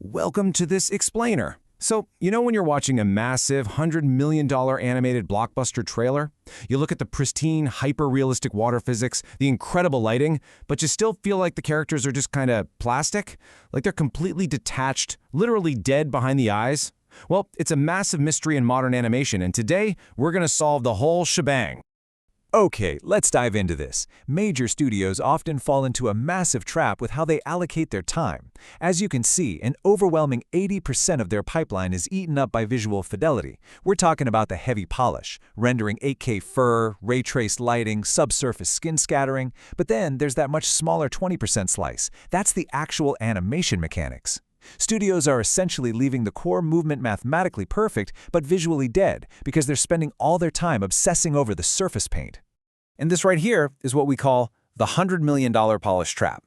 Welcome to this explainer. So, you know when you're watching a massive $100 million animated blockbuster trailer? You look at the pristine, hyper-realistic water physics, the incredible lighting, but you still feel like the characters are just kind of plastic? Like they're completely detached, literally dead behind the eyes? Well, it's a massive mystery in modern animation, and today we're going to solve the whole shebang. Okay, let's dive into this. Major studios often fall into a massive trap with how they allocate their time. As you can see, an overwhelming 80% of their pipeline is eaten up by visual fidelity. We're talking about the heavy polish, rendering 8K fur, ray-traced lighting, subsurface skin scattering, but then there's that much smaller 20% slice. That's the actual animation mechanics. Studios are essentially leaving the core movement mathematically perfect but visually dead because they're spending all their time obsessing over the surface paint. And this right here is what we call the $100 million polish trap.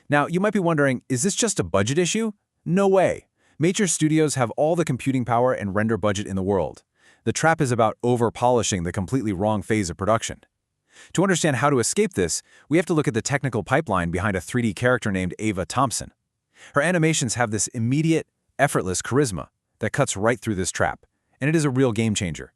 Now, you might be wondering, is this just a budget issue? No way. Major studios have all the computing power and render budget in the world. The trap is about over-polishing the completely wrong phase of production. To understand how to escape this, we have to look at the technical pipeline behind a 3D character named Ava Thompson. Her animations have this immediate, effortless charisma that cuts right through this trap, and it is a real game changer.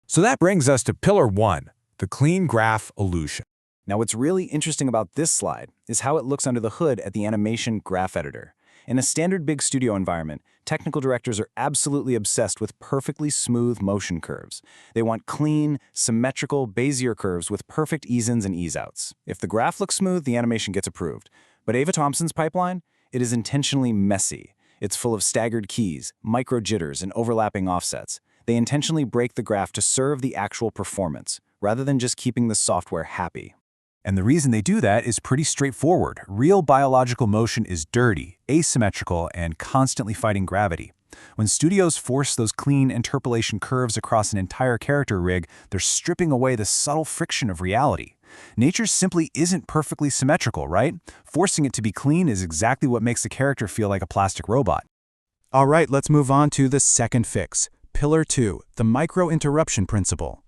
So that brings us to Pillar 1, the clean graph illusion. Now, what's really interesting about this slide is how it looks under the hood at the animation graph editor. In a standard big studio environment, technical directors are absolutely obsessed with perfectly smooth motion curves. They want clean, symmetrical Bezier curves with perfect ease-ins and ease-outs. If the graph looks smooth, the animation gets approved. But Ava Thompson's pipeline? It is intentionally messy. It's full of staggered keys, micro jitters, and overlapping offsets. They intentionally break the graph to serve the actual performance, rather than just keeping the software happy. And the reason they do that is pretty straightforward. Real biological motion is dirty, asymmetrical, and constantly fighting gravity. When studios force those clean interpolation curves across an entire character rig, they're stripping away the subtle friction of reality. Nature simply isn't perfectly symmetrical, right? Forcing it to be clean is exactly what makes the character feel like a plastic robot. All right, let's move on to the second fix. Pillar 2, the Micro-Interruption Principle.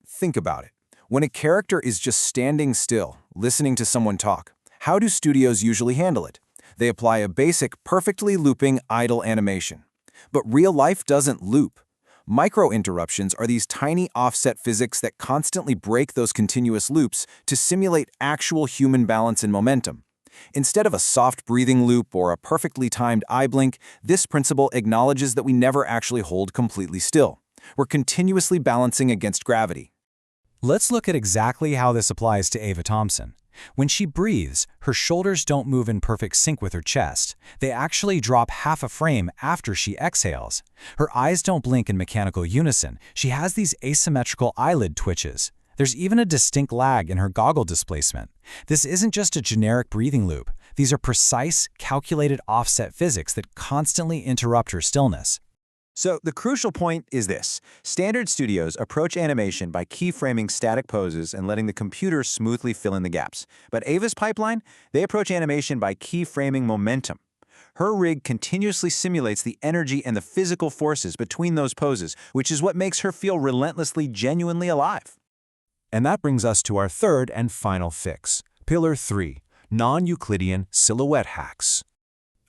Think about it. When a character is just standing still, listening to someone talk, how do studios usually handle it? They apply a basic, perfectly looping, idle animation. But real life doesn't loop. Micro-interruptions are these tiny offset physics that constantly break those continuous loops to simulate actual human balance and momentum. Instead of a soft breathing loop or a perfectly timed eye blink, this principle acknowledges that we never actually hold completely still. We're continuously balancing against gravity. Let's look at exactly how this applies to Ava Thompson. When she breathes, her shoulders don't move in perfect sync with her chest. They actually drop half a frame after she exhales. Her eyes don't blink in mechanical unison. She has these asymmetrical eyelid twitches. There's even a distinct lag in her goggle displacement. This isn't just a generic breathing loop. These are precise, calculated offset physics that constantly interrupt her stillness. So the crucial point is this. Standard studios approach animation by keyframing static poses and letting the computer smoothly fill in the gaps. But Ava's pipeline, they approach animation by keyframing momentum. Her rig continuously simulates the energy and the physical forces between those poses, which is what makes her feel relentlessly, genuinely alive. And that brings us to our third and final fix. Pillar 3, non-Euclidean silhouette hacks.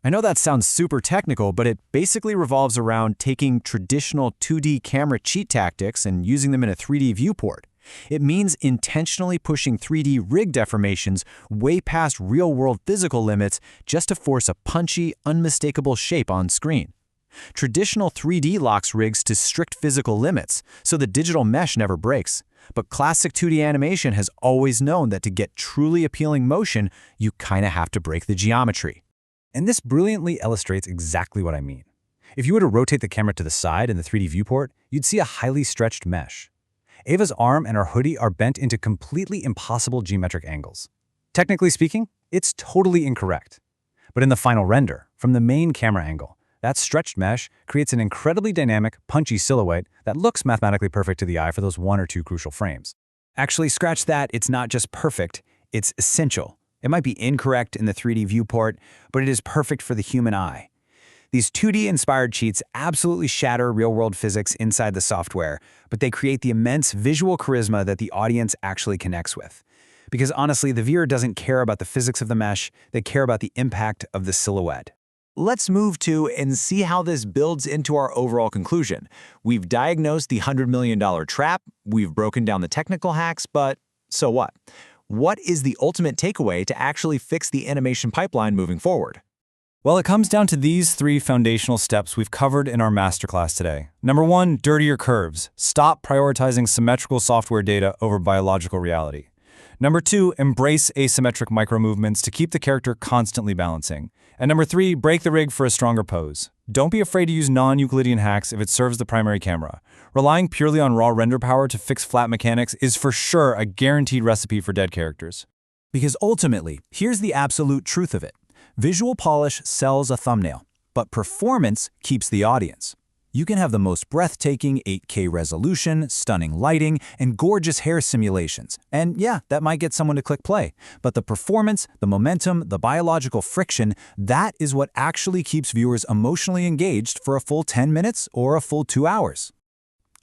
I know that sounds super technical, but it basically revolves around taking traditional 2D camera cheat tactics and using them in a 3D viewport. It means intentionally pushing 3D rig deformations way past real-world physical limits just to force a punchy, unmistakable shape on screen. Traditional 3D locks rigs to strict physical limits, so the digital mesh never breaks. But classic 2D animation has always known that to get truly appealing motion, you kinda have to break the geometry. And this brilliantly illustrates exactly what I mean. If you were to rotate the camera to the side in the 3D viewport, you'd see a highly stretched mesh. Ava's arm and her hoodie are bent into completely impossible geometric angles. Technically speaking, it's totally incorrect. But in the final render, from the main camera angle, that stretched mesh creates an incredibly dynamic, punchy silhouette that looks mathematically perfect to the eye for those 1 or 2 crucial frames. Actually, scratch that, it's not just perfect, it's essential. It might be incorrect in the 3D viewport, but it is perfect for the human eye. These 2D-inspired cheats absolutely shatter real-world physics inside the software, but they create the immense visual charisma that the audience actually connects with. Because honestly, the viewer doesn't care about the physics of the mesh, they care about the impact of the silhouette. let's move to and see how this builds into our overall conclusion. We've diagnosed the $100 million trap, we've broken down the technical hacks, but so what? What is the ultimate takeaway to actually fix the animation pipeline moving forward? Well, it comes down to these 3 foundational steps we've covered in our masterclass today. Number 1, dirtier curves. Stop prioritizing symmetrical software data over biological reality. Number 2, embrace asymmetric micro-movements to keep the character constantly balancing. And number 3, break the rig for a stronger pose. Don't be afraid to use non-Euclidean hacks if it serves the primary camera. Relying purely on raw render power to fix flat mechanics is for sure a guaranteed recipe for dead characters. Because ultimately, here's the absolute truth of it. Visual polish sells a thumbnail, but performance keeps the audience. You can have the most breathtaking 8K resolution, stunning lighting, and gorgeous hair simulations. And yeah, that might get someone to click play. But the performance, the momentum, the biological friction, that is what actually keeps viewers emotionally engaged for a full 10 minutes or a full 2 hours.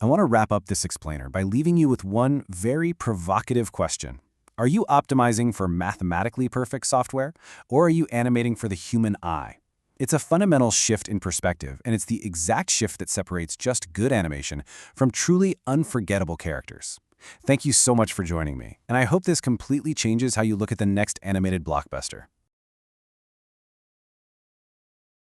I want to wrap up this explainer by leaving you with one very provocative question. Are you optimizing for mathematically perfect software, or are you animating for the human eye? It's a fundamental shift in perspective, and it's the exact shift that separates just good animation from truly unforgettable characters. Thank you so much for joining me, and I hope this completely changes how you look at the next animated blockbuster.